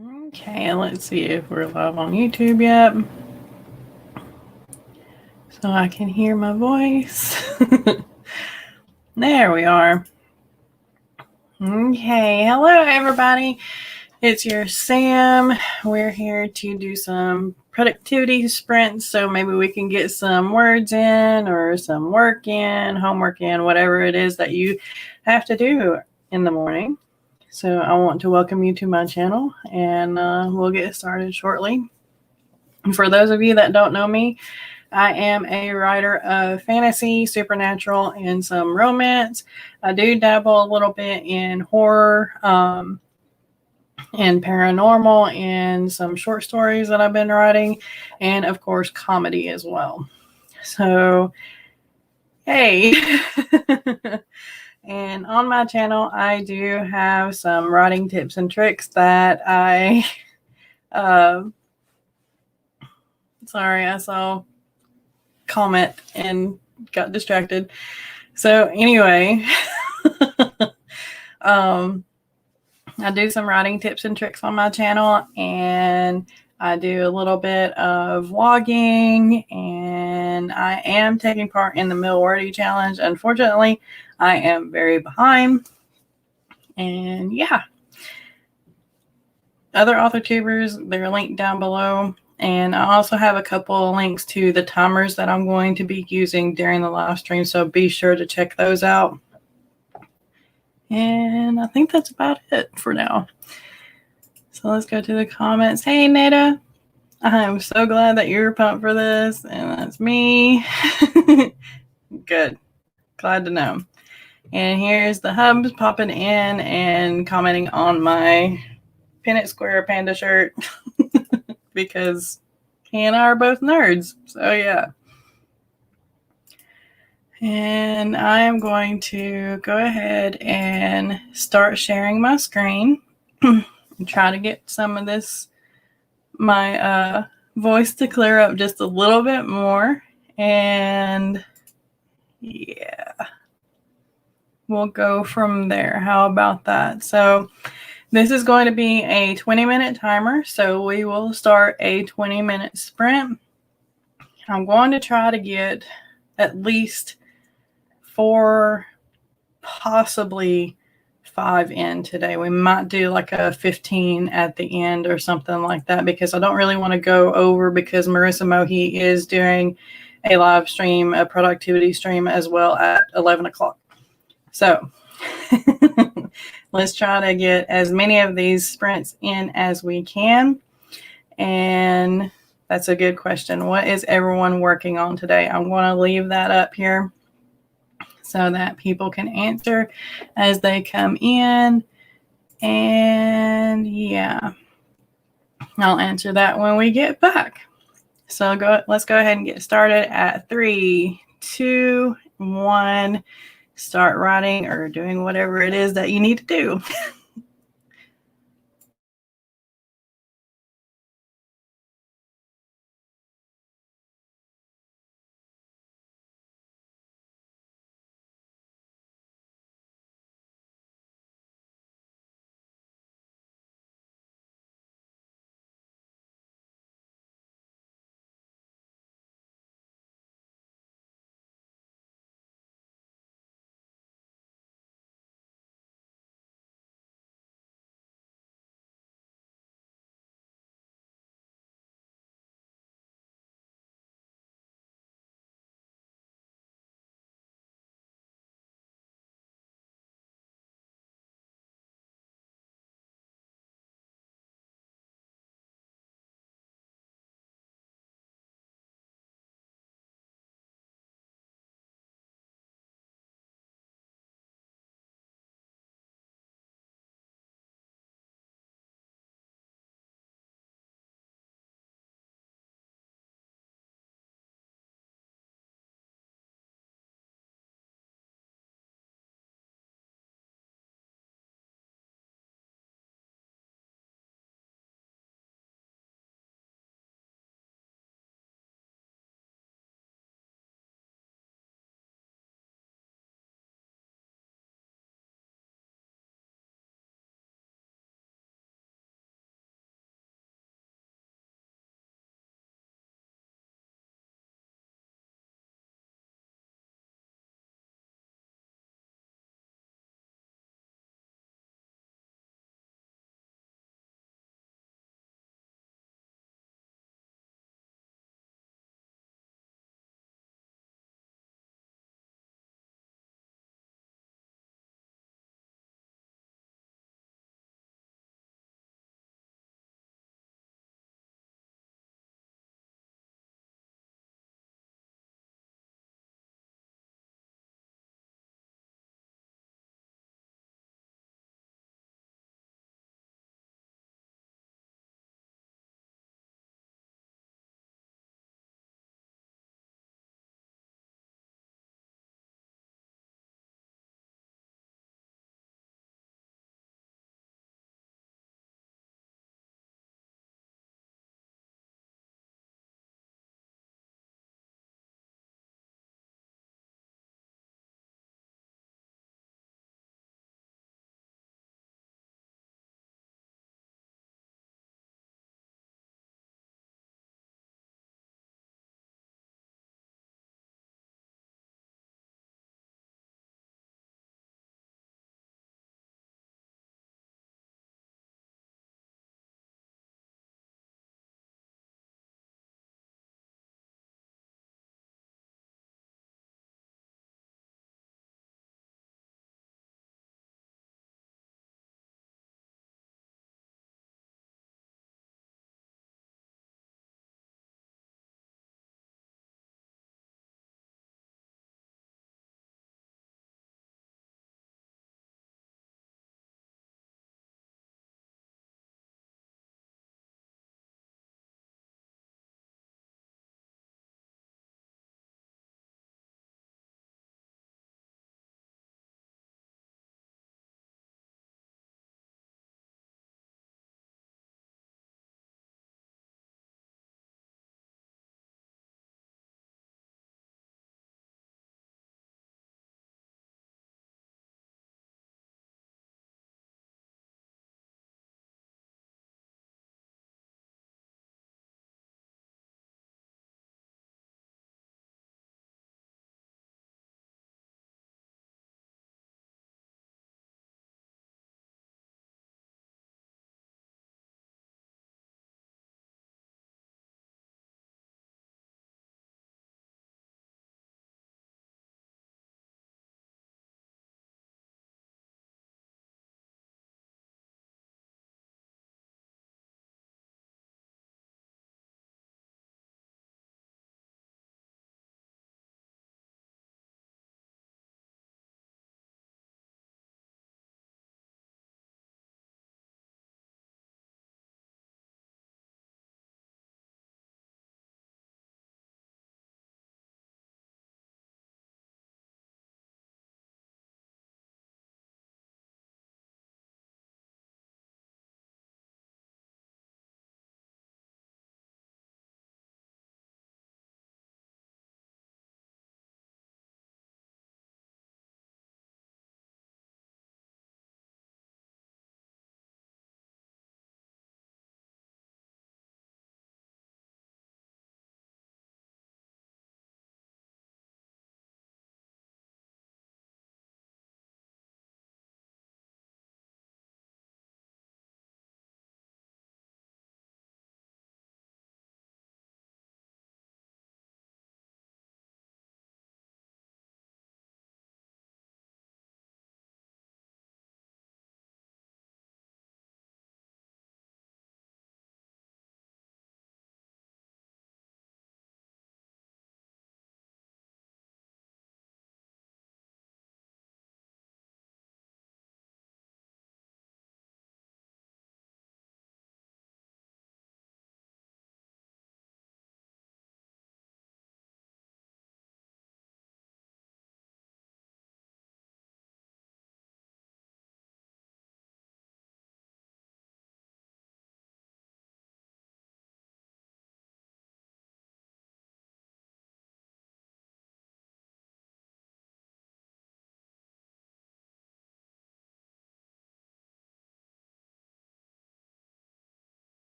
Okay, let's see if we're live on YouTube yet. So I can hear my voice. There we are. Okay, hello everybody. It's your Sam. We're here to do some productivity sprints, so maybe we can get some words in or some work in, homework in, whatever it is that you have to do in the morning. So I want to welcome you to my channel, and we'll get started shortly. For those of you that don't know me, I am a writer of fantasy, supernatural, and some romance. I do dabble a little bit in horror and paranormal and some short stories that I've been writing, and of course, comedy as well. So, hey. And on my channel, I do have some writing tips and tricks that I, sorry, I saw comment and got distracted. So anyway, I do some writing tips and tricks on my channel, and I do a little bit of vlogging, and I am taking part in the Milwordy challenge. Unfortunately, I am very behind. And yeah, other Authortubers, they're linked down below. And I also have a couple of links to the timers that I'm going to be using during the live stream, so be sure to check those out. And I think that's about it for now. So let's go to the comments. Hey, Nada. I'm so glad that you're pumped for this, and that's me. Good. Glad to know. And here's the hubs popping in and commenting on my Pennant Square Panda shirt because he and I are both nerds. So yeah. And I am going to go ahead and start sharing my screen and try to get some of this, my voice to clear up just a little bit more. And yeah, we'll go from there. How about that? So this is going to be a 20-minute timer. So we will start a 20-minute sprint. I'm going to try to get at least 4, possibly 5 in today. We might do like a 15 at the end or something like that, because I don't really want to go over, because Marissa Mohi is doing a live stream, a productivity stream as well at 11 o'clock. So let's try to get as many of these sprints in as we can. And that's a good question. What is everyone working on today? I'm going to leave that up here so that people can answer as they come in. And yeah, I'll answer that when we get back. So let's go ahead and get started at 3, 2, 1. Start writing or doing whatever it is that you need to do.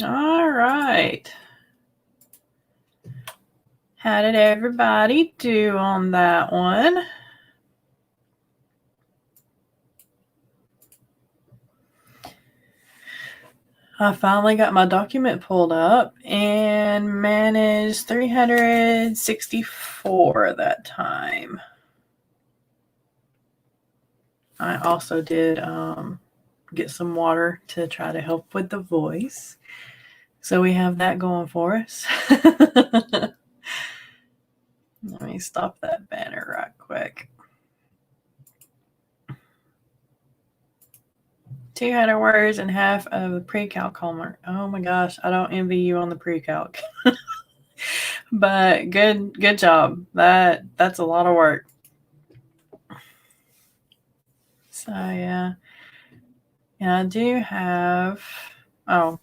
All right. How did everybody do on that one? I finally got my document pulled up and managed 364 that time. I also did get some water to try to help with the voice. So we have that going for us. Let me stop that banner right quick. 200 words and half of the pre-calc homework. Oh my gosh, I don't envy you on the pre-calc. But good job. That's a lot of work. So yeah. I do have, I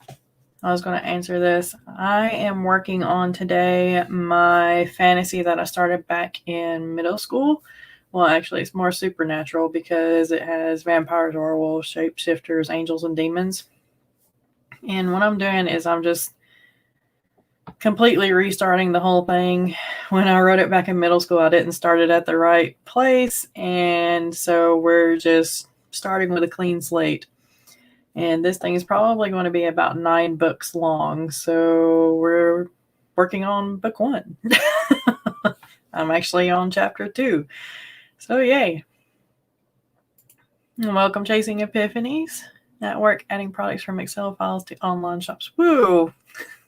was going to answer this. I am working on today my fantasy that I started back in middle school. Well, actually, it's more supernatural because it has vampires, werewolves, shapeshifters, angels, and demons. And what I'm doing is I'm just completely restarting the whole thing. When I wrote it back in middle school, I didn't start it at the right place. And so we're just starting with a clean slate. And this thing is probably going to be about 9 books long. So we're working on book 1. I'm actually on chapter 2. So yay. And welcome, Chasing Epiphanies. At work, adding products from Excel files to online shops. Woo!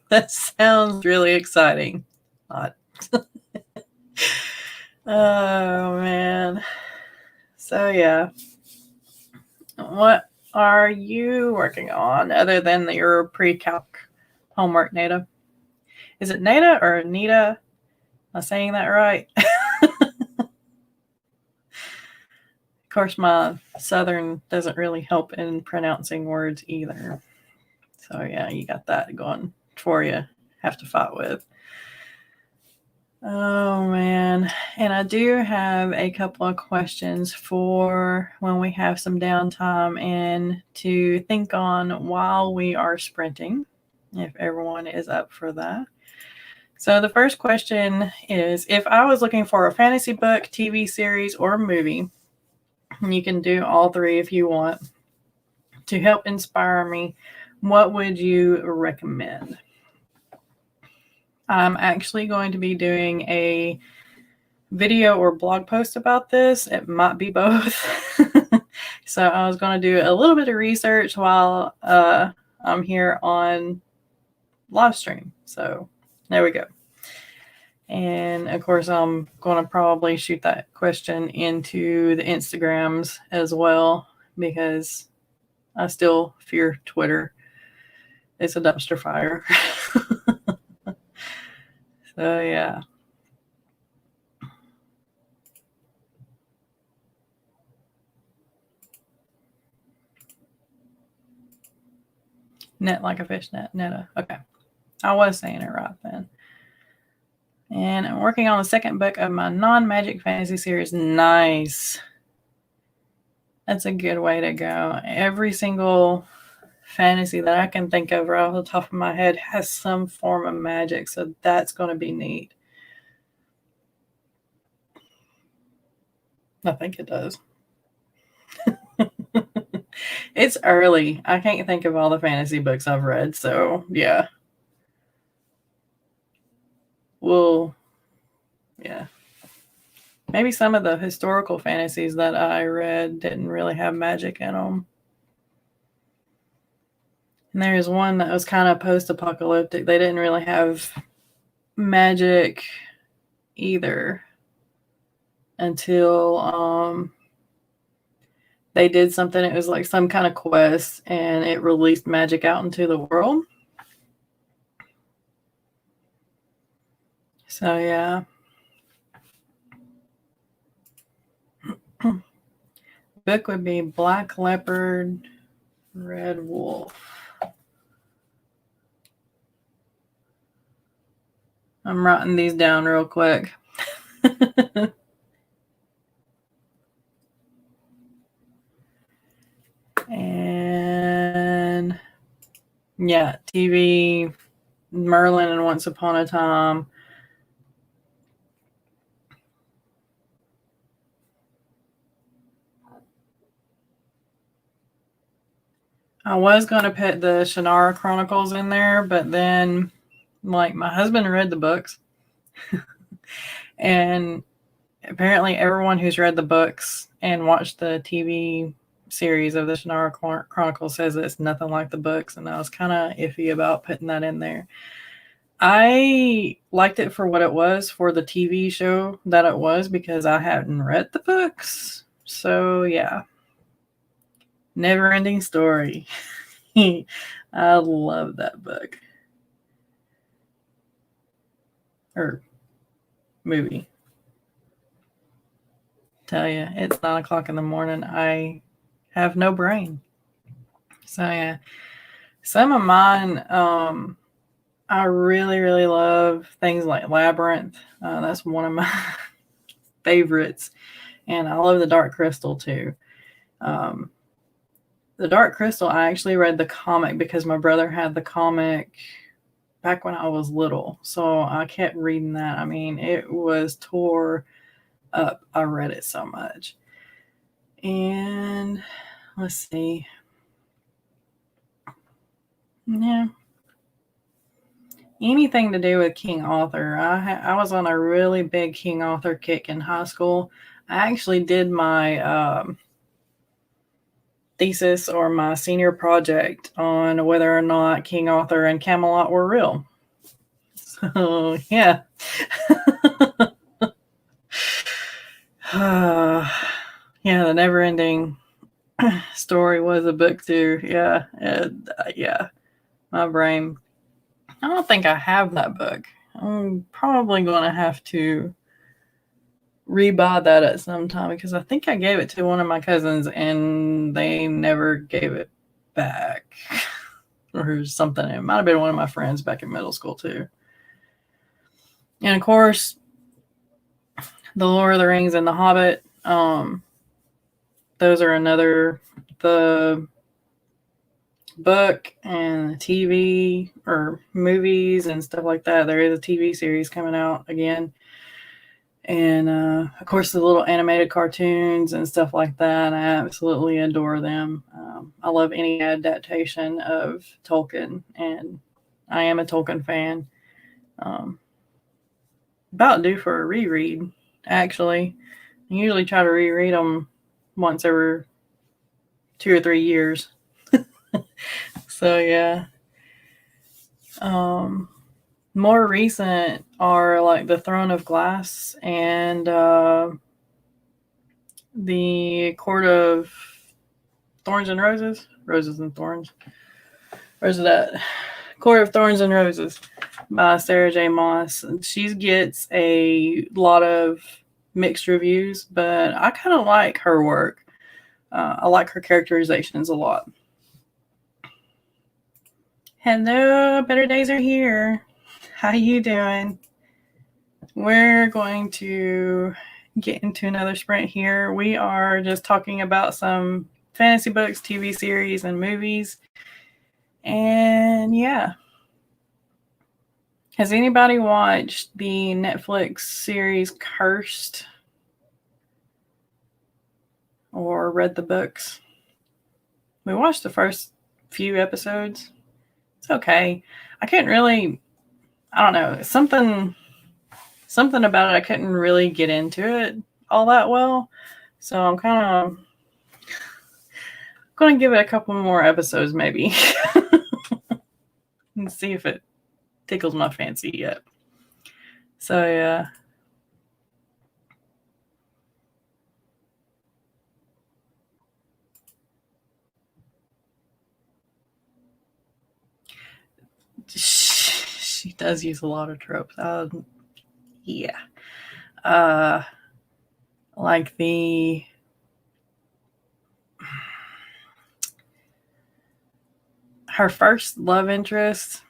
That sounds really exciting. Not. Oh, man. So yeah. What are you working on other than your pre-calc homework, Nada? Is it Nada or Nita? Am I saying that right? Of course, my Southern doesn't really help in pronouncing words either. So yeah, you got that going for you. Have to fight with. Oh man. And I do have a couple of questions for when we have some downtime and to think on while we are sprinting, if everyone is up for that. So the first question is, if I was looking for a fantasy book, TV series, or movie, you can do all 3 if you want, to help inspire me, what would you recommend? I'm actually going to be doing a video or blog post about this. It might be both. So I was going to do a little bit of research while I'm here on live stream. So there we go. And of course, I'm going to probably shoot that question into the Instagrams as well, because I still fear Twitter. It's a dumpster fire. So yeah. Net like a fish net. Netta. Okay. I was saying it right then. And I'm working on the second book of my non-magic fantasy series. Nice. That's a good way to go. Every single fantasy that I can think of right off the top of my head has some form of magic, so that's going to be neat. I think it does. It's early. I can't think of all the fantasy books I've read, so yeah. Well, yeah. Maybe some of the historical fantasies that I read didn't really have magic in them. And there's one that was kind of post-apocalyptic. They didn't really have magic either until they did something. It was like some kind of quest, and it released magic out into the world. So yeah. Book would be Black Leopard, Red Wolf. I'm writing these down real quick. And Yeah, TV, Merlin and Once Upon a Time. I was going to put the Shannara Chronicles in there, but then, like, my husband read the books. And apparently everyone who's read the books and watched the TV series of the Shannara Chronicles says it's nothing like the books, and I was kind of iffy about putting that in there. I liked it for what it was, for the TV show that it was, because I hadn't read the books. So, yeah. Never Ending Story. I love that book. Or movie. Tell you, it's 9 o'clock in the morning. I have no brain. So, yeah. Some of mine, I really, really love things like Labyrinth. That's one of my favorites. And I love The Dark Crystal, too. The Dark Crystal, I actually read the comic because my brother had the comic back when I was little. So I kept reading that. I mean, it was tore up. I read it so much. And let's see. Yeah. Anything to do with King Arthur. I was on a really big King Arthur kick in high school. I actually did my thesis or my senior project on whether or not King Arthur and Camelot were real. So, yeah. Yeah, the Never Ending Story was a book too. Yeah. Yeah. My brain. I don't think I have that book. I'm probably going to have to rebuy that at some time because I think I gave it to one of my cousins and they never gave it back or something. It might have been one of my friends back in middle school too. And of course, The Lord of the Rings and The Hobbit. Those are the book and TV or movies and stuff like that. There is a TV series coming out again. And of course, the little animated cartoons and stuff like that. I absolutely adore them. I love any adaptation of Tolkien, and I am a Tolkien fan. About due for a reread, actually. I usually try to reread them once every 2 or 3 years. So, yeah. More recent are like The Throne of Glass and The Court of Thorns and Roses. Roses and Thorns. Where's that? Court of Thorns and Roses by Sarah J. Maas. She gets a lot of mixed reviews, but I kind of like her work. I like her characterizations a lot. Hello, better days are here. How you doing? We're going to get into another sprint here. We are just talking about some fantasy books, TV series, and movies. And yeah. Has anybody watched the Netflix series Cursed? Or read the books? We watched the first few episodes. It's okay. I couldn't really, I don't know, something about it, I couldn't really get into it all that well. So I'm kind of going to give it a couple more episodes maybe. And see if it tickles my fancy yet. So, yeah. She does use a lot of tropes. Yeah. Like her first love interest,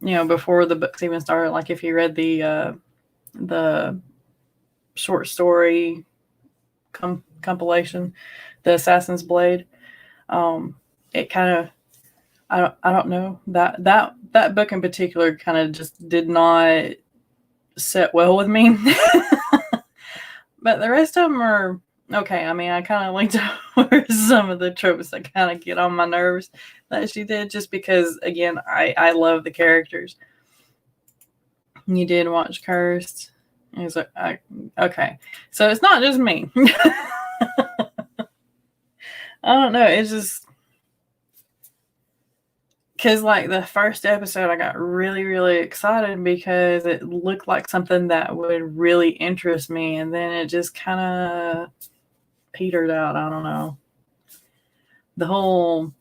before the books even started, like if you read the short story compilation, The Assassin's Blade, it kind of I don't know. That book in particular kind of just did not sit well with me. But the rest of them are okay. I mean, I kind of linked over some of the tropes that kind of get on my nerves that she did, just because, again, I love the characters. You did watch Cursed. It was like, okay. So it's not just me. I don't know. It's just because, like, the first episode, I got really, really excited because it looked like something that would really interest me. And then it just kind of petered out. I don't know. The whole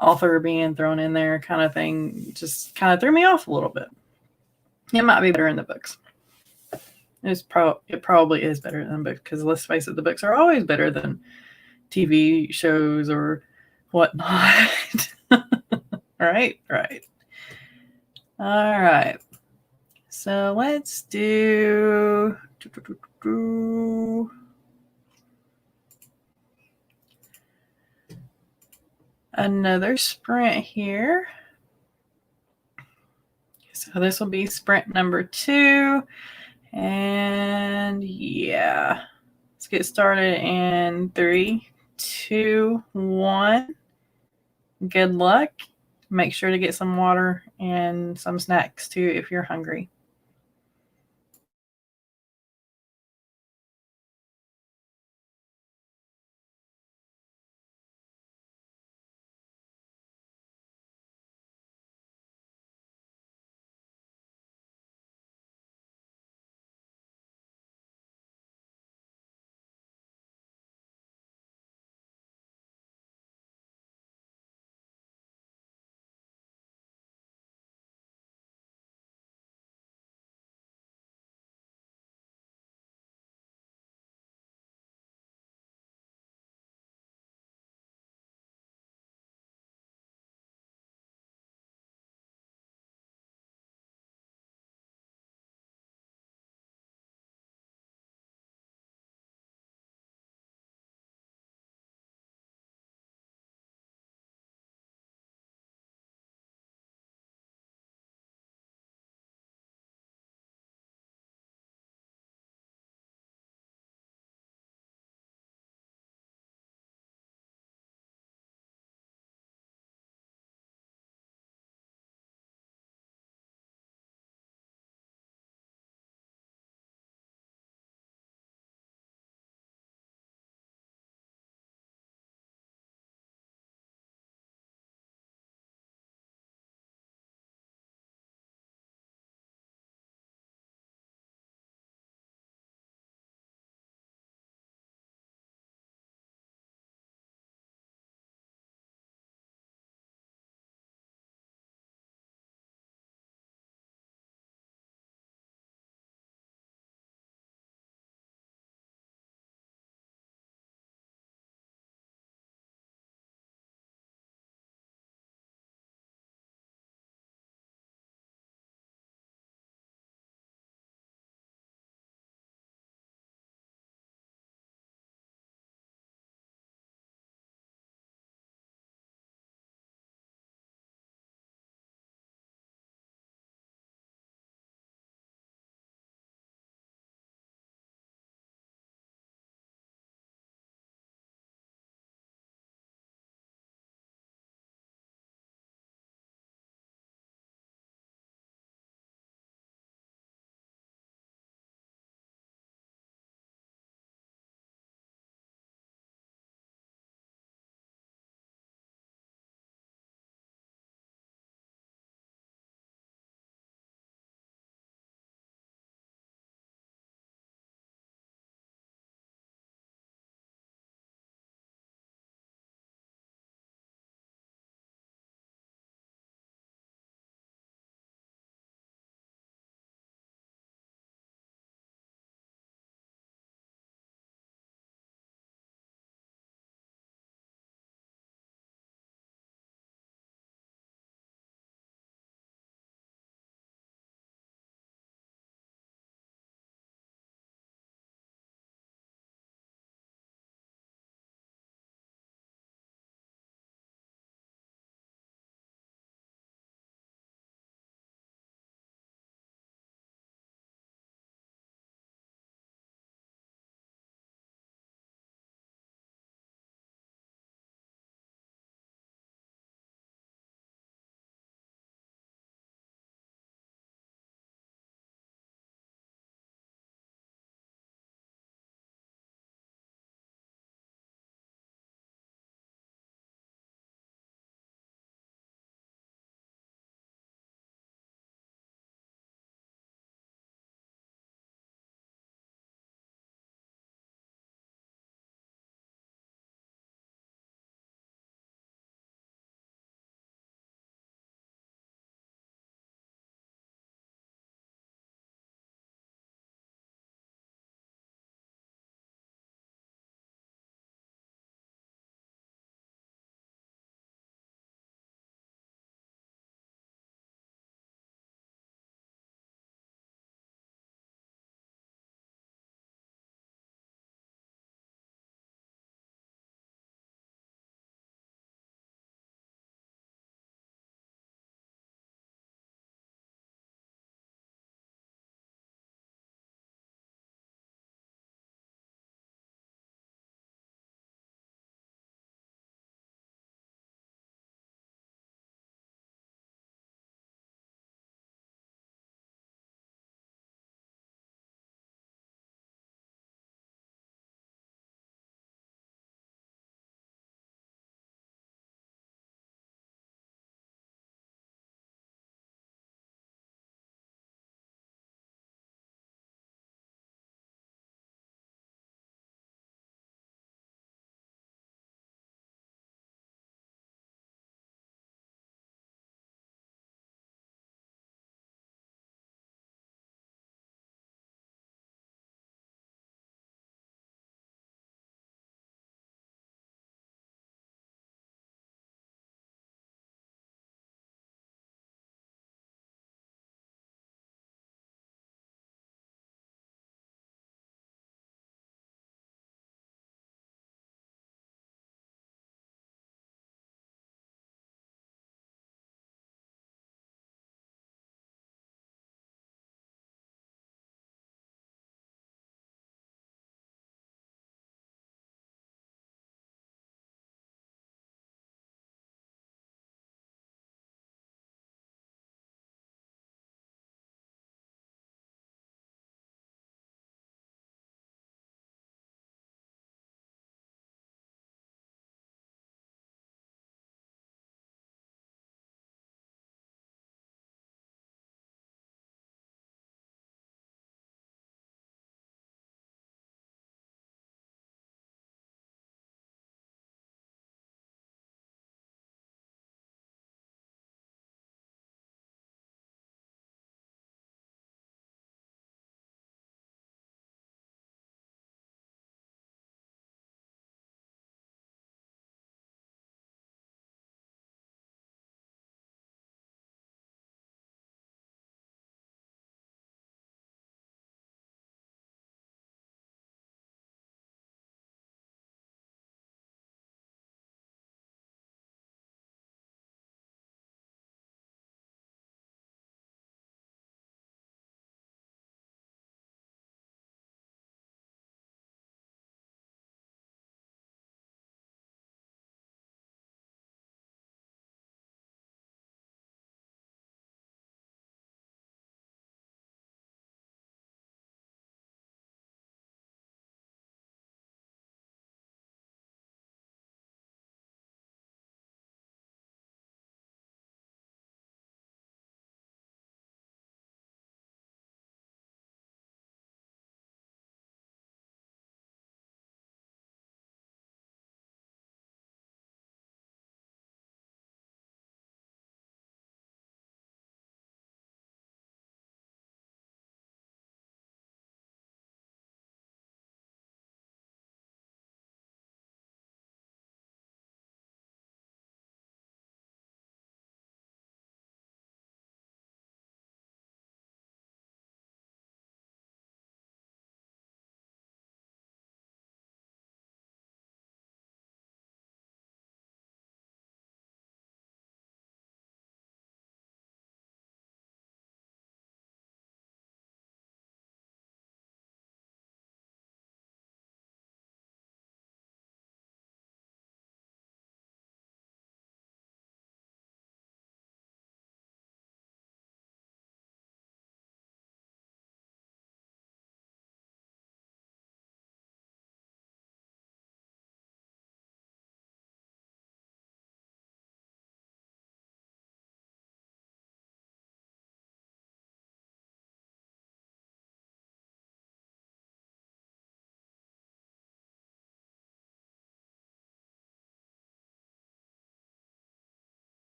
author being thrown in there kind of thing just kind of threw me off a little bit. It might be better in the books. It probably is better than the books, because let's face it, the books are always better than TV shows or whatnot. Right. All right. So let's do another sprint here. So this will be sprint number 2. And yeah, let's get started in 3, 2, 1. Good luck. Make sure to get some water and some snacks too if you're hungry.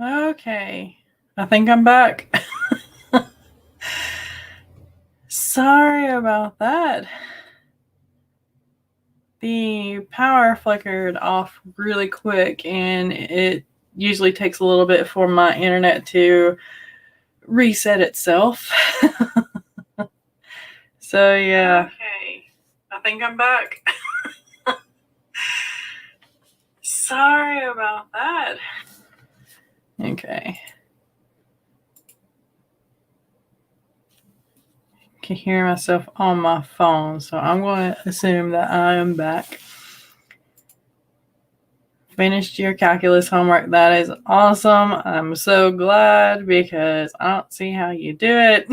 Okay. I think I'm back. Sorry about that. The power flickered off really quick, and it usually takes a little bit for my internet to reset itself. So yeah. Okay. I think I'm back. Sorry about that. Okay. I can hear myself on my phone, so I'm going to assume that I am back. Finished your calculus homework. That is awesome. I'm so glad because I don't see how you do it.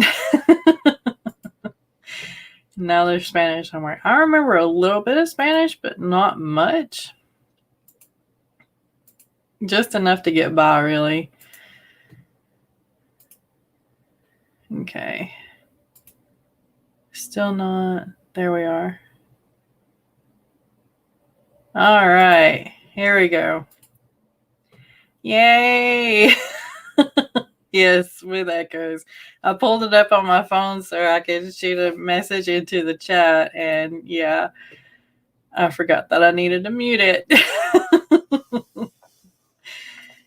Now there's Spanish homework. I remember a little bit of Spanish, but not much. Just enough to get by, really. Okay. Still not. There we are. All right. Here we go. Yay! Yes, with echoes. I pulled it up on my phone so I could shoot a message into the chat, and yeah, I forgot that I needed to mute it.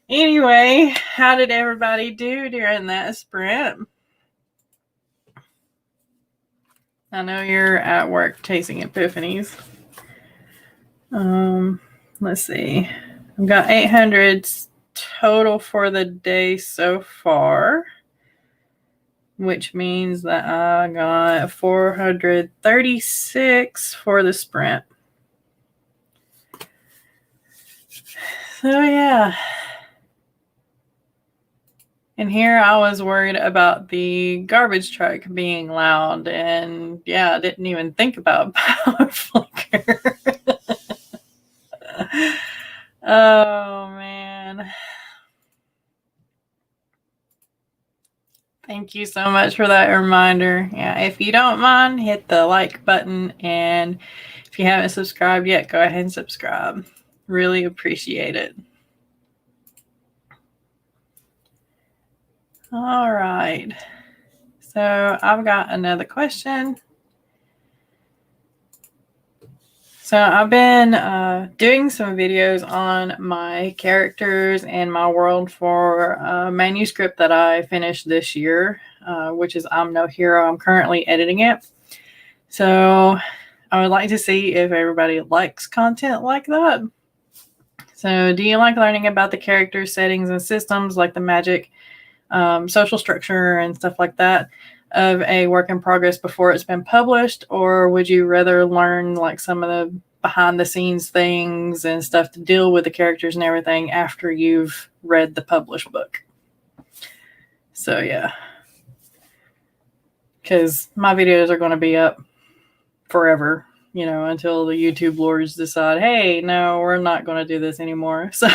Anyway, how did everybody do during that sprint? I know you're at work chasing epiphanies. Let's see. I've got 800 total for the day so far, which means that I got 436 for the sprint. So yeah. And here I was worried about the garbage truck being loud, and yeah, I didn't even think about power flicker. Oh man. Thank you so much for that reminder. Yeah, if you don't mind, hit the like button, and if you haven't subscribed yet, go ahead and subscribe. Really appreciate it. All right. So I've got another question. So I've been doing some videos on my characters and my world for a manuscript that I finished this year, which is I'm No Hero. I'm currently editing it. So I would like to see if everybody likes content like that. So do you like learning about the character settings and systems, like the magic, social structure and stuff like that of a work in progress before it's been published? Or would you rather learn like some of the behind the scenes things and stuff to deal with the characters and everything after you've read the published book? So yeah, because my videos are going to be up forever, you know, until the YouTube lords decide, hey, no, we're not going to do this anymore. So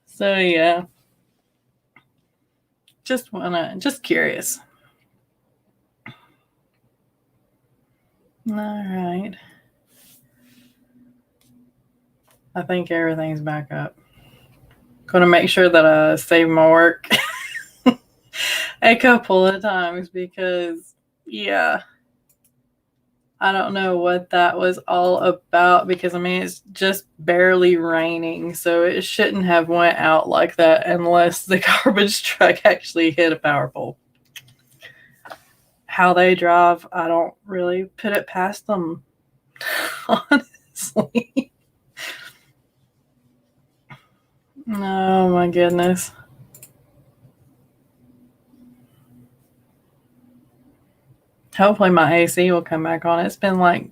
so yeah, just curious. All right. I think everything's back up. Going to make sure that I save my work a couple of times because, yeah, I don't know what that was all about because, I mean, it's just barely raining, so it shouldn't have went out like that unless the garbage truck actually hit a power pole. How they drive, I don't really put it past them, honestly. Oh my goodness. Hopefully my AC will come back on. It's been like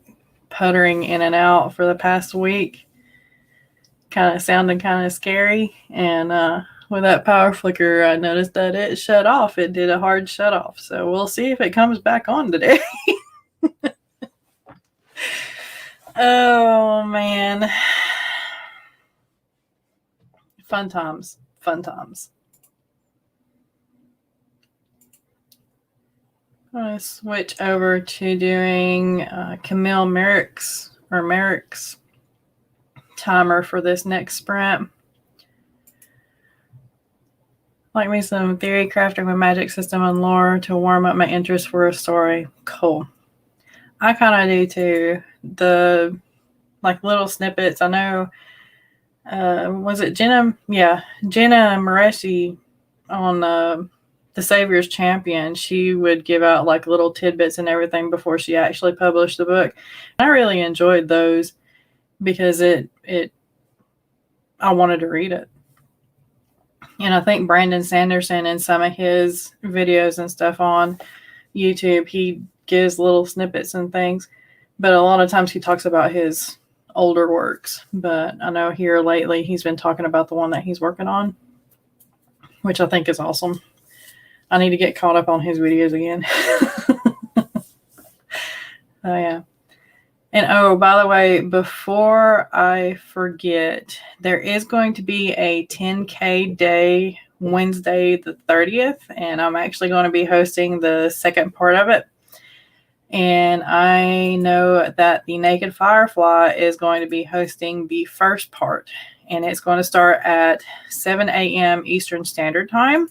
puttering in and out for the past week. Kind of sounding kind of scary. And with that power flicker, I noticed that it shut off. It did a hard shut off. So we'll see if it comes back on today. Oh man. Fun times. Fun times. I'm going to switch over to doing Camille Merrick's timer for this next sprint. Like me some theory crafting with magic system and lore to warm up my interest for a story. Cool. I kind of do too. The like little snippets. I know. Was it Jenna? Yeah, Jenna Mareshi on the Savior's Champion. She would give out like little tidbits and everything before she actually published the book. I really enjoyed those because it I wanted to read it. And I think Brandon Sanderson in some of his videos and stuff on YouTube, he gives little snippets and things. But a lot of times he talks about his older works. But I know here lately he's been talking about the one that he's working on, which I think is awesome. I need to get caught up on his videos again. Oh, yeah. And oh, by the way, before I forget, there is going to be a 10K day Wednesday the 30th, and I'm actually going to be hosting the second part of it. And I know that the Naked Firefly is going to be hosting the first part, and it's going to start at 7 a.m. Eastern Standard Time.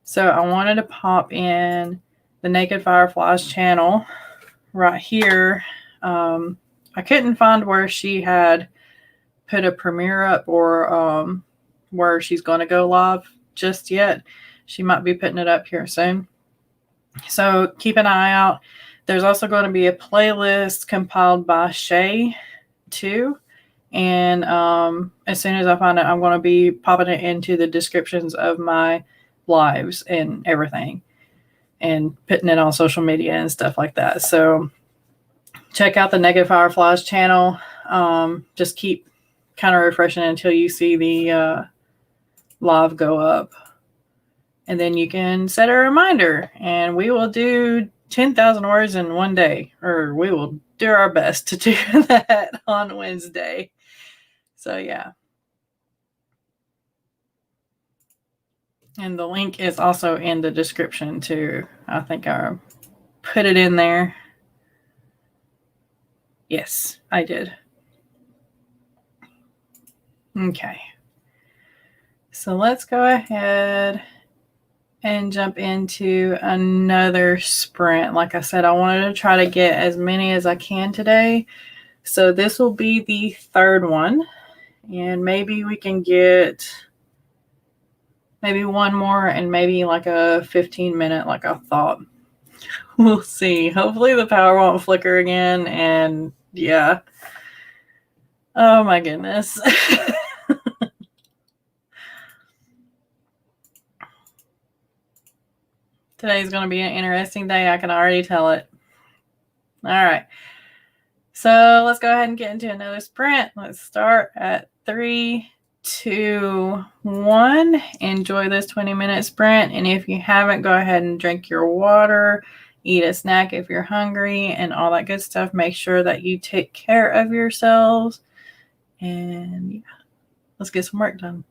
So I wanted to pop in the Naked Firefly's channel right here. I couldn't find where she had put a premiere up or where she's going to go live just yet. She might be putting it up here soon. So keep an eye out. There's also going to be a playlist compiled by Shay too. And as soon as I find it, I'm going to be popping it into the descriptions of my lives and everything and putting it on social media and stuff like that. So check out the Naked Fireflies channel. Just keep kind of refreshing until you see the live go up. And then you can set a reminder and we will do 10,000 words in one day, or we will do our best to do that on Wednesday. So yeah. And the link is also in the description too. I think I put it in there. Yes, I did. Okay. So let's go ahead and jump into another sprint. Like I said, I wanted to try to get as many as I can today. So this will be the third one. And maybe we can get maybe one more and maybe like a 15-minute, like I thought. We'll see. Hopefully the power won't flicker again. And yeah. Oh my goodness. Today's going to be an interesting day. I can already tell it. All right. So let's go ahead and get into another sprint. Let's start at 3, 2, 1. Enjoy this 20-minute sprint. And if you haven't, go ahead and drink your water, eat a snack if you're hungry, and all that good stuff. Make sure that you take care of yourselves. And yeah, let's get some work done.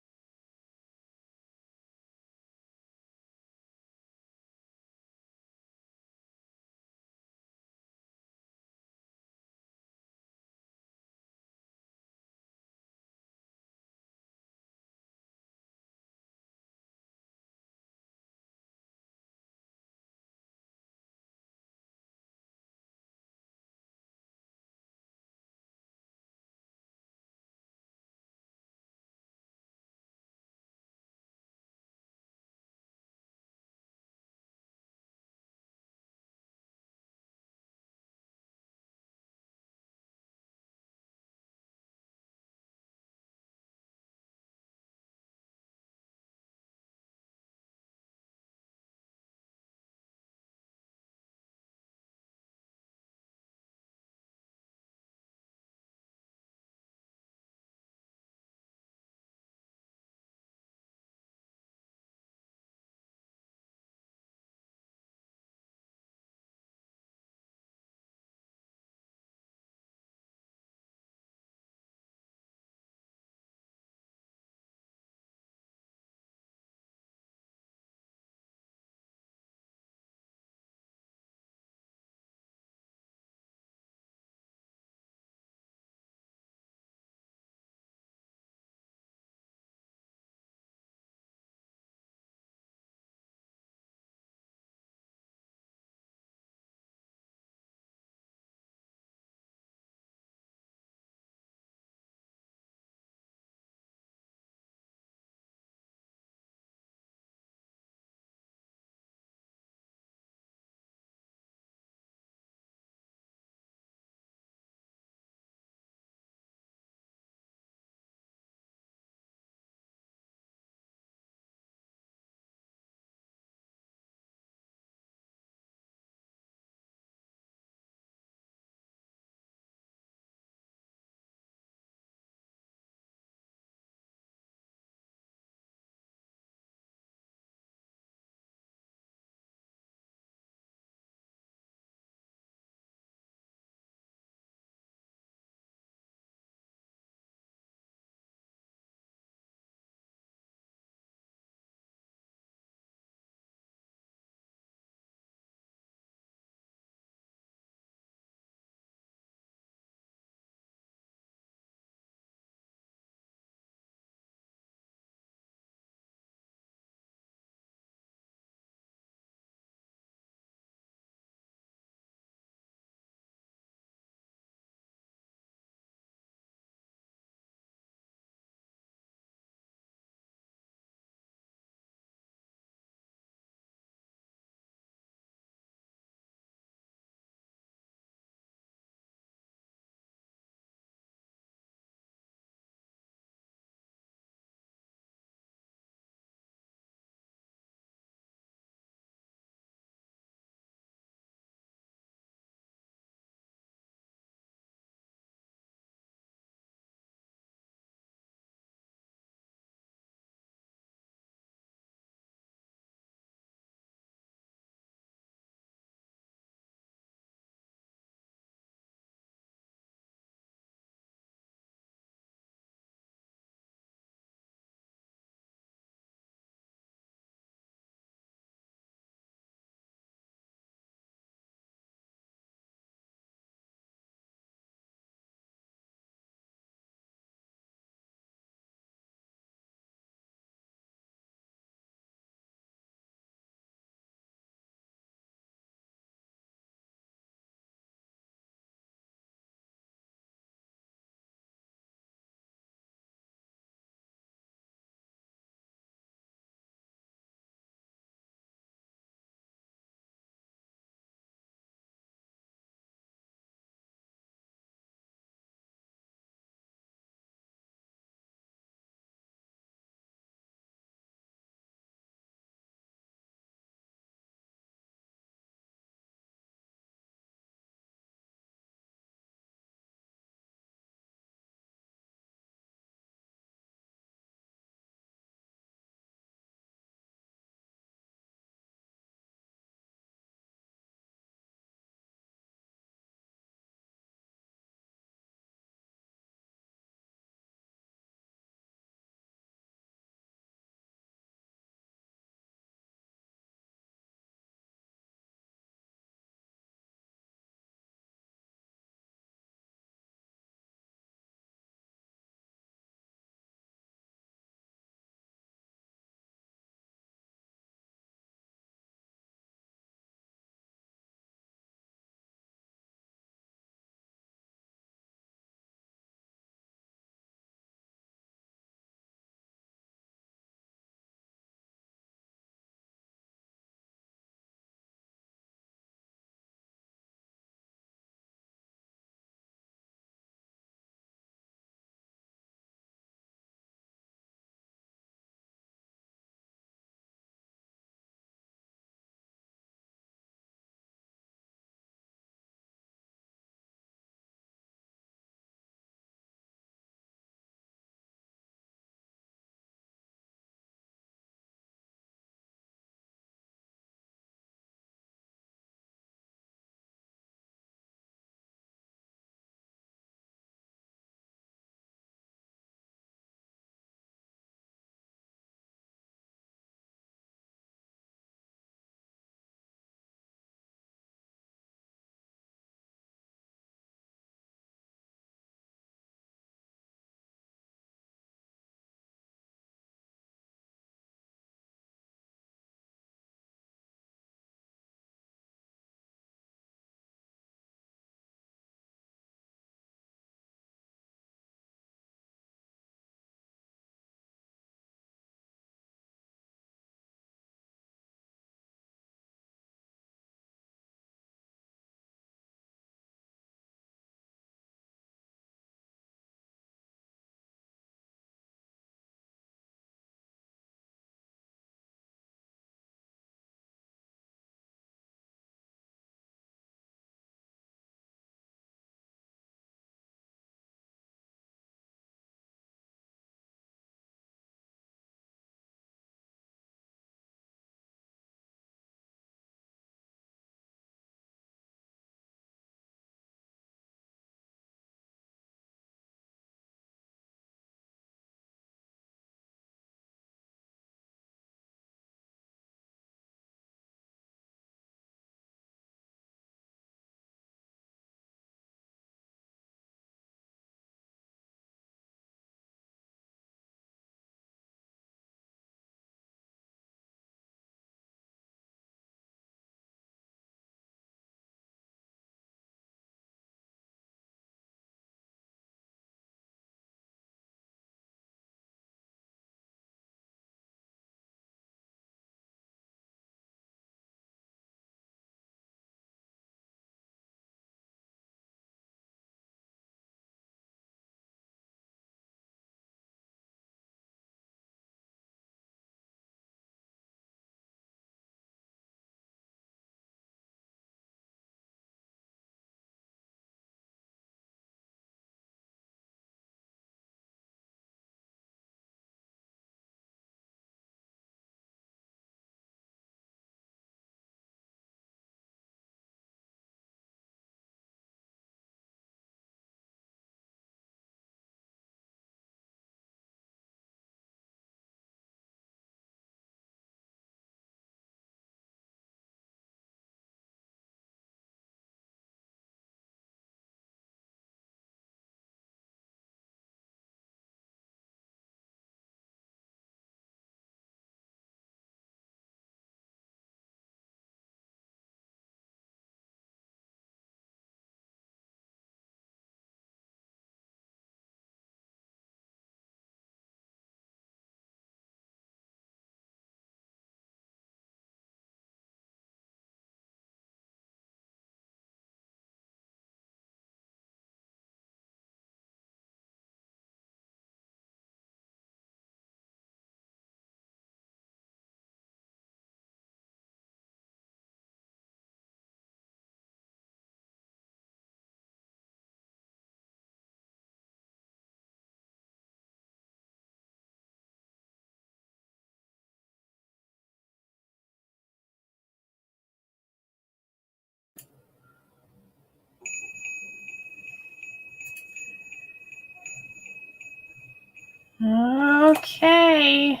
Okay.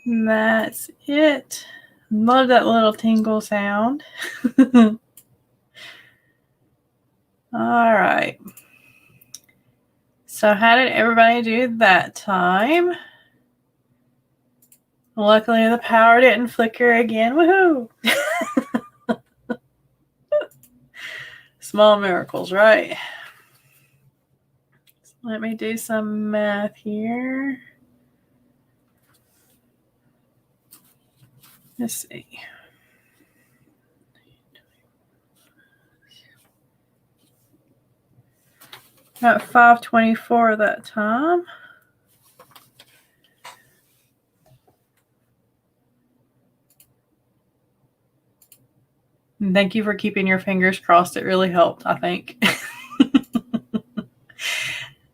That's it. Love that little tingle sound. All right. So how did everybody do that time? Luckily, the power didn't flicker again. Woohoo! Small miracles, right? So let me do some math here. Let's see. Got 524 that time. And thank you for keeping your fingers crossed. It really helped, I think.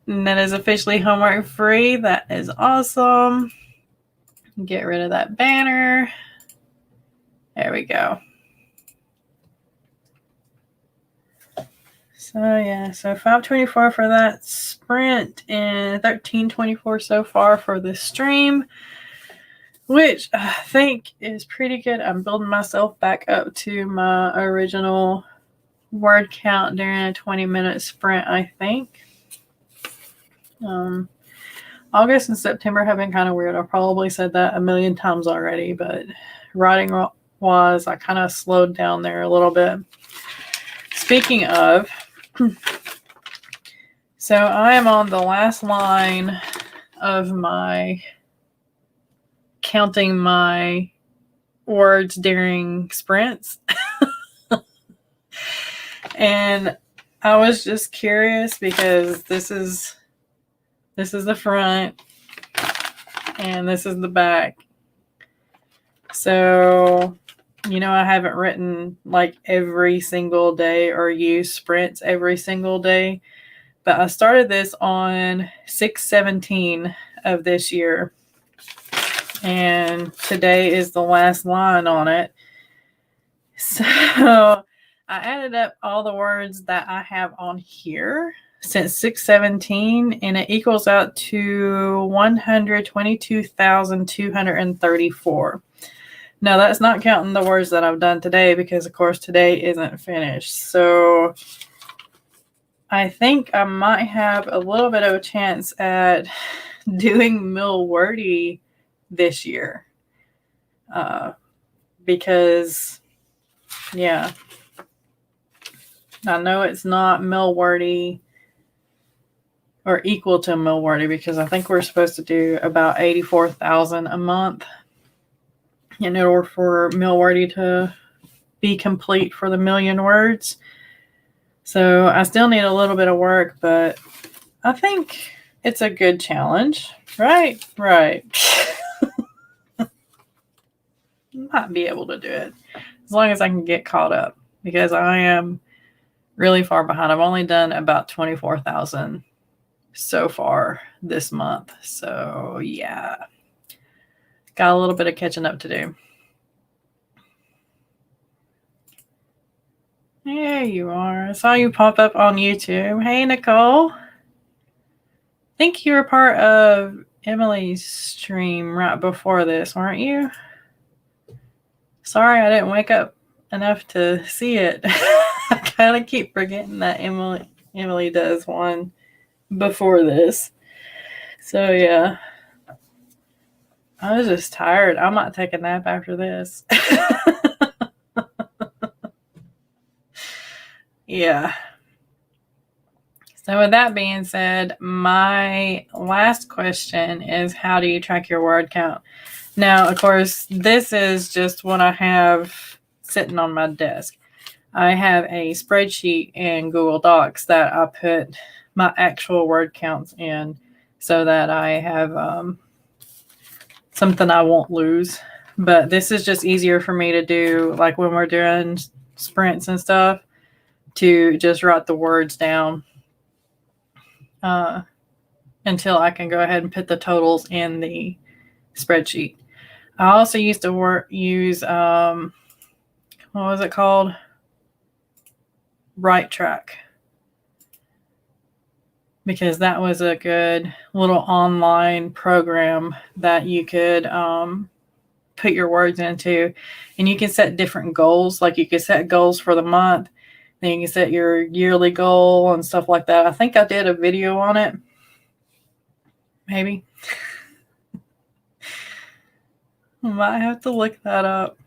And that is officially homework free. That is awesome. Get rid of that banner. There we go. So yeah, so 524 for that sprint and 1324 so far for this stream, which I think is pretty good. I'm building myself back up to my original word count during a 20-minute sprint, I think. August and September have been kind of weird. I've probably said that a million times already, but writing wise, I kind of slowed down there a little bit. Speaking of, so I am on the last line of my counting my words during sprints. And I was just curious because this is the front and this is the back. So, you know, I haven't written like every single day or used sprints every single day, but I started this on 6/17 of this year. And today is the last line on it. So I added up all the words that I have on here since 6/17, and it equals out to 122,234. Now, that's not counting the words that I've done today because, of course, today isn't finished. So I think I might have a little bit of a chance at doing Milwordy this year. Because, yeah, I know it's not Milwordy or equal to Milwordy because I think we're supposed to do about 84,000 a month in order for Milwordy to be complete for the million words. So I still need a little bit of work, but I think it's a good challenge. Right. Might be able to do it as long as I can get caught up because I am really far behind. I've only done about 24,000 so far this month. So yeah, got a little bit of catching up to do. There you are. I saw you pop up on YouTube. Hey, Nicole. I think you were part of Emily's stream right before this, weren't you? Sorry, I didn't wake up enough to see it. I kind of keep forgetting that Emily does one before this. So, yeah. I was just tired. I might take a nap after this. Yeah. So with that being said, my last question is, how do you track your word count? Now, of course, this is just what I have sitting on my desk. I have a spreadsheet in Google Docs that I put my actual word counts in so that I have something I won't lose. But this is just easier for me to do, like when we're doing sprints and stuff, to just write the words down until I can go ahead and put the totals in the spreadsheet. I also used to use, what was it called? Right Track. because that was a good little online program that you could put your words into, and you can set different goals. Like you could set goals for the month, then you can set your yearly goal and stuff like that. I think I did a video on it, maybe. Might have to look that up.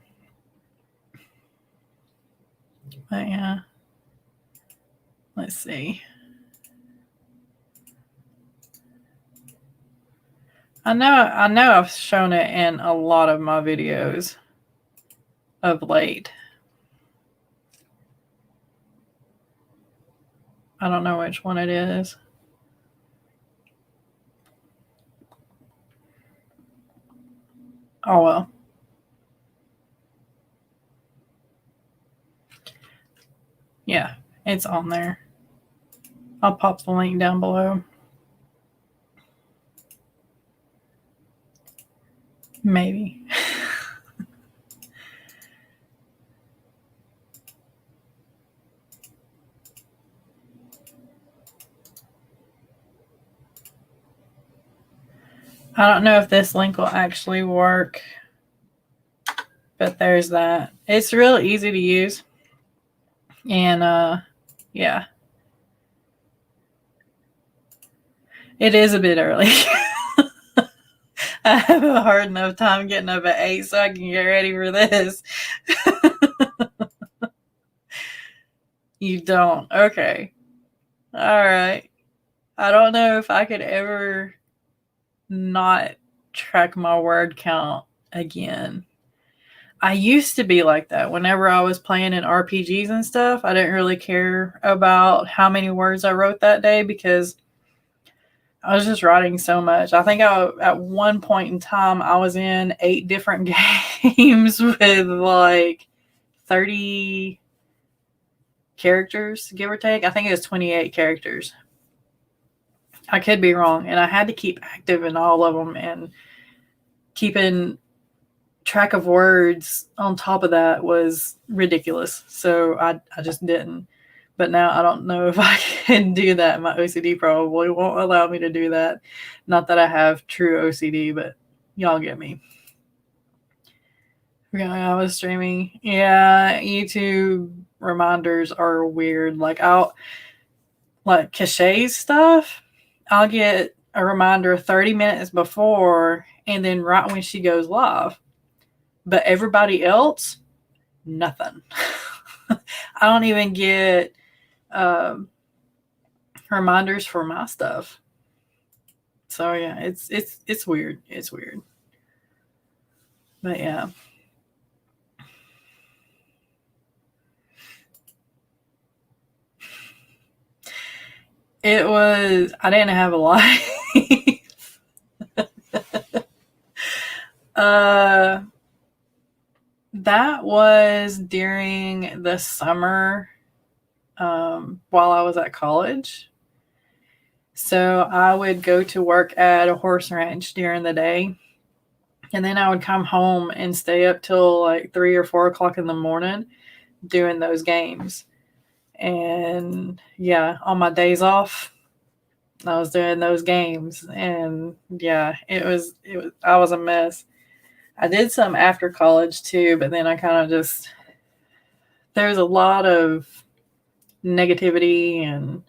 But yeah, let's see. I know I've shown it in a lot of my videos of late. I don't know which one it is. Oh well. Yeah, it's on there. I'll pop the link down below. Maybe. I don't know if this link will actually work, but there's that. It's real easy to use. And yeah. It is a bit early. I have a hard enough time getting up at 8 so I can get ready for this. You don't? Okay. All right. I don't know if I could ever not track my word count again. I used to be like that. Whenever I was playing in RPGs and stuff, I didn't really care about how many words I wrote that day because I was just writing so much. I think at one point in time, I was in 8 different games with like 30 characters, give or take. I think it was 28 characters. I could be wrong. And I had to keep active in all of them, and keeping track of words on top of that was ridiculous. So I just didn't. But now I don't know if I can do that. My OCD probably won't allow me to do that. Not that I have true OCD, but y'all get me. Yeah, I was streaming. Yeah, YouTube reminders are weird. Like Cachet stuff, I'll get a reminder 30 minutes before and then right when she goes live. But everybody else, nothing. I don't even get reminders for my stuff. So yeah, it's weird. It's weird. But yeah. It was, I didn't have a life. That was during the summer while I was at college. So I would go to work at a horse ranch during the day. And then I would come home and stay up till like 3 or 4 o'clock in the morning doing those games. And yeah, on my days off, I was doing those games. And yeah, I was a mess. I did some after college too, but then I kind of there's a lot of negativity and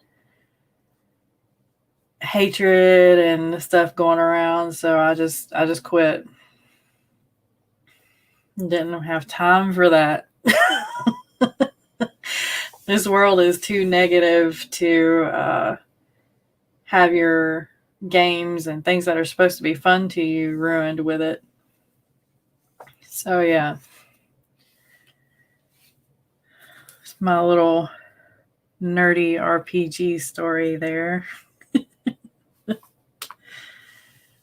hatred and stuff going around. So I just quit. Didn't have time for that. This world is too negative to have your games and things that are supposed to be fun to you ruined with it. So yeah, it's my little nerdy RPG story there.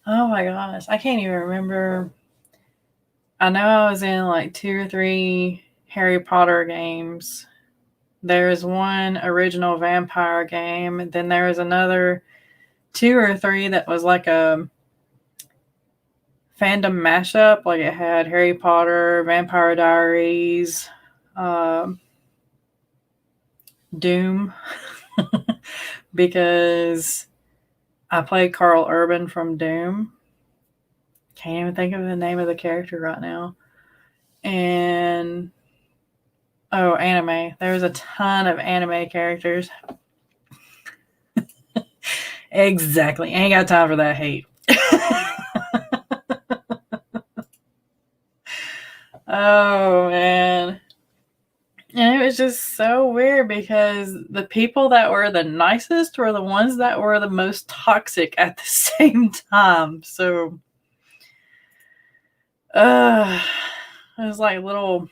Oh my gosh, I can't even remember. I know I was in like 2 or 3 Harry Potter games. There's one original vampire game, and then there was another 2 or 3 that was like a fandom mashup. Like it had Harry Potter, Vampire Diaries, Doom, because I played Carl Urban from Doom. Can't even think of the name of the character right now. And anime. There was a ton of anime characters. Exactly. Ain't got time for that hate. Oh man. And it was just so weird because the people that were the nicest were the ones that were the most toxic at the same time. So it was like little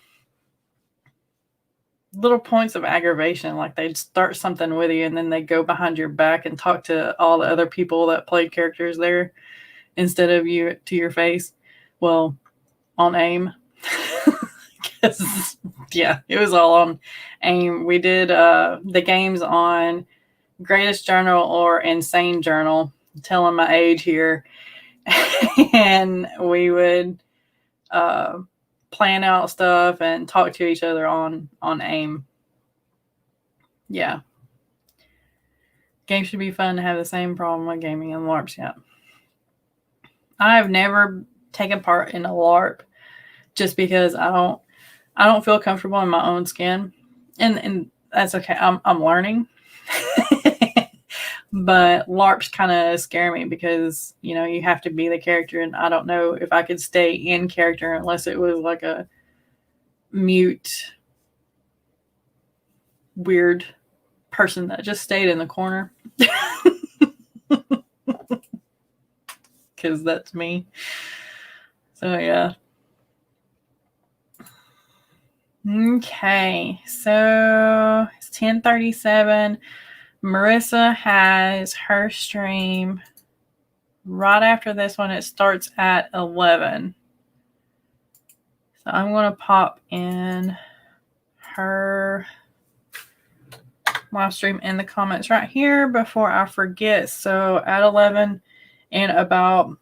points of aggravation. Like they'd start something with you and then they'd go behind your back and talk to all the other people that played characters there instead of you to your face. Well, on AIM. Yeah, it was all on AIM. We did the games on Greatest Journal or Insane Journal, telling my age here. And we would plan out stuff and talk to each other on AIM. Yeah. Games should be fun to have the same problem with gaming and LARPs. Yeah. I've never taken part in a LARP just because I don't feel comfortable in my own skin. And that's okay. I'm learning. But LARPs kind of scare me because, you have to be the character, and I don't know if I could stay in character unless it was like a mute, weird person that just stayed in the corner. Because that's me. So, yeah. Okay, so it's 10:37. Marissa has her stream right after this one. It starts at 11. So I'm going to pop in her live stream in the comments right here before I forget. So at 11, in about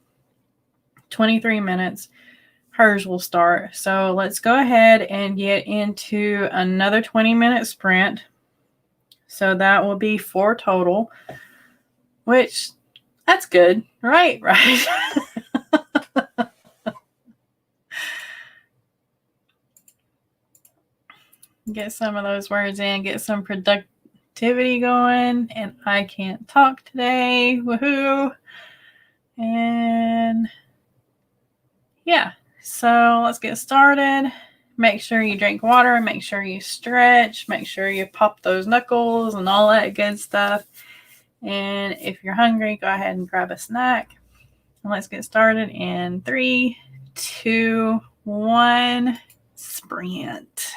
23 minutes, hers will start. So let's go ahead and get into another 20-minute sprint. So that will be 4 total, which that's good, right? Right. Get some of those words in, get some productivity going, and I can't talk today. Woohoo. And yeah, so let's get started. Make sure you drink water, make sure you stretch, make sure you pop those knuckles and all that good stuff. And if you're hungry, go ahead and grab a snack. And let's get started in 3, 2, 1, sprint.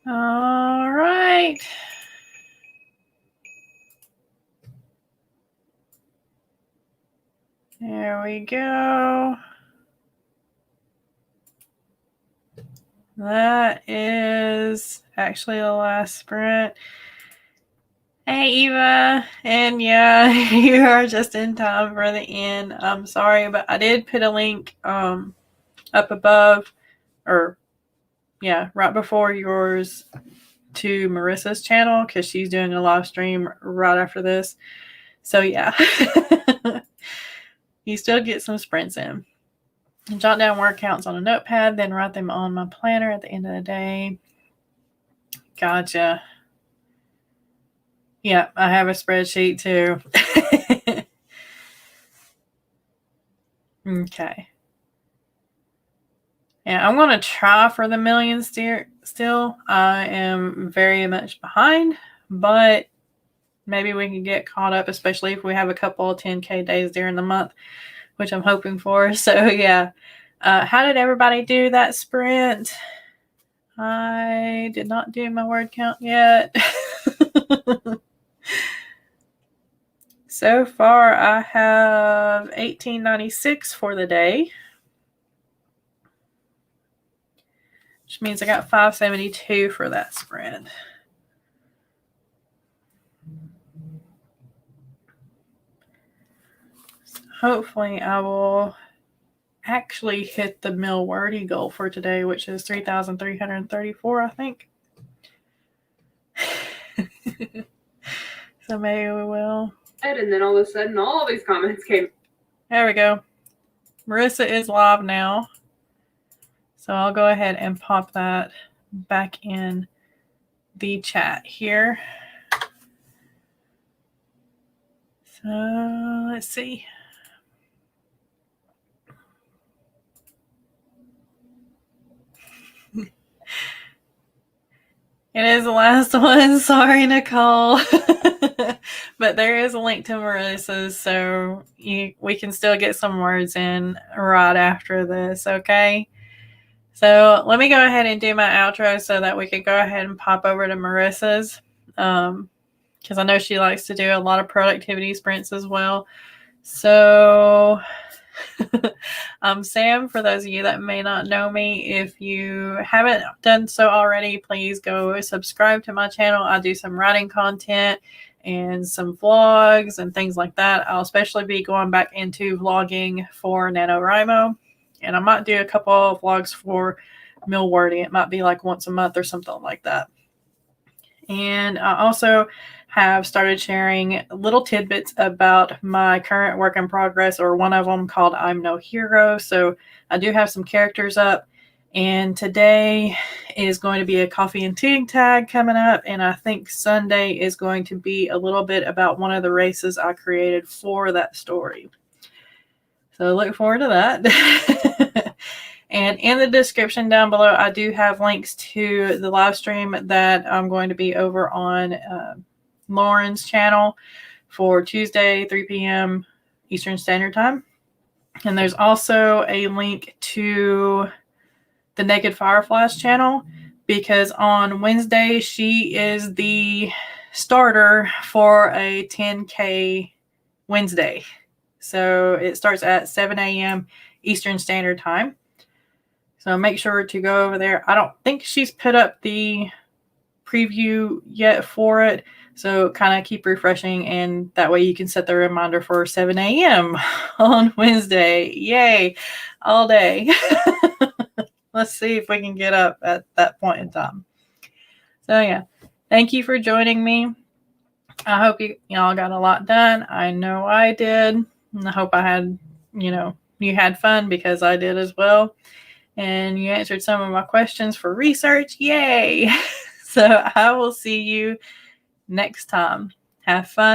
All right. There we go. That is actually the last sprint. Hey, Eva. And yeah, you are just in time for the end. I'm sorry, but I did put a link up above, or yeah, right before yours, to Marissa's channel because she's doing a live stream right after this. So yeah, you still get some sprints in. Jot down word counts on a notepad, then write them on my planner at the end of the day. Gotcha. Yeah, I have a spreadsheet too. Okay. Yeah, I'm going to try for the million still. I am very much behind, but maybe we can get caught up, especially if we have a couple of 10K days during the month, which I'm hoping for. So yeah. How did everybody do that sprint? I did not do my word count yet. So far, I have 1896 for the day, which means I got 572 for that sprint. So hopefully, I will actually hit the Milwordy goal for today, which is 3,334, I think. So maybe we will. And then all of a sudden, all these comments came. There we go. Marissa is live now. So I'll go ahead and pop that back in the chat here. So let's see. It is the last one. Sorry, Nicole. But there is a link to Marissa's, so we can still get some words in right after this, okay? So let me go ahead and do my outro so that we can go ahead and pop over to Marissa's, because I know she likes to do a lot of productivity sprints as well. So I'm Sam, for those of you that may not know me. If you haven't done so already, please go subscribe to my channel. I do some writing content and some vlogs and things like that. I'll especially be going back into vlogging for NaNoWriMo, and I might do a couple of vlogs for Milwordy. It might be like once a month or something like that. And I also have started sharing little tidbits about my current work in progress, or one of them called I'm No Hero. So I do have some characters up, and today is going to be a coffee and tea tag coming up, and I think Sunday is going to be a little bit about one of the races I created for that story. So look forward to that. And in the description down below, I do have links to the live stream that I'm going to be over on Lauren's channel for Tuesday, 3 p.m. Eastern Standard Time. And there's also a link to the Naked Fireflies channel, because on Wednesday, she is the starter for a 10K Wednesday. So it starts at 7 a.m. Eastern Standard Time. So make sure to go over there. I don't think she's put up the preview yet for it. So kind of keep refreshing, and that way you can set the reminder for 7 a.m. on Wednesday. Yay, all day. Let's see if we can get up at that point in time. So yeah, thank you for joining me. I hope y'all got a lot done. I know I did. And I hope I had, you had fun, because I did as well. And you answered some of my questions for research. Yay! So I will see you next time. Have fun.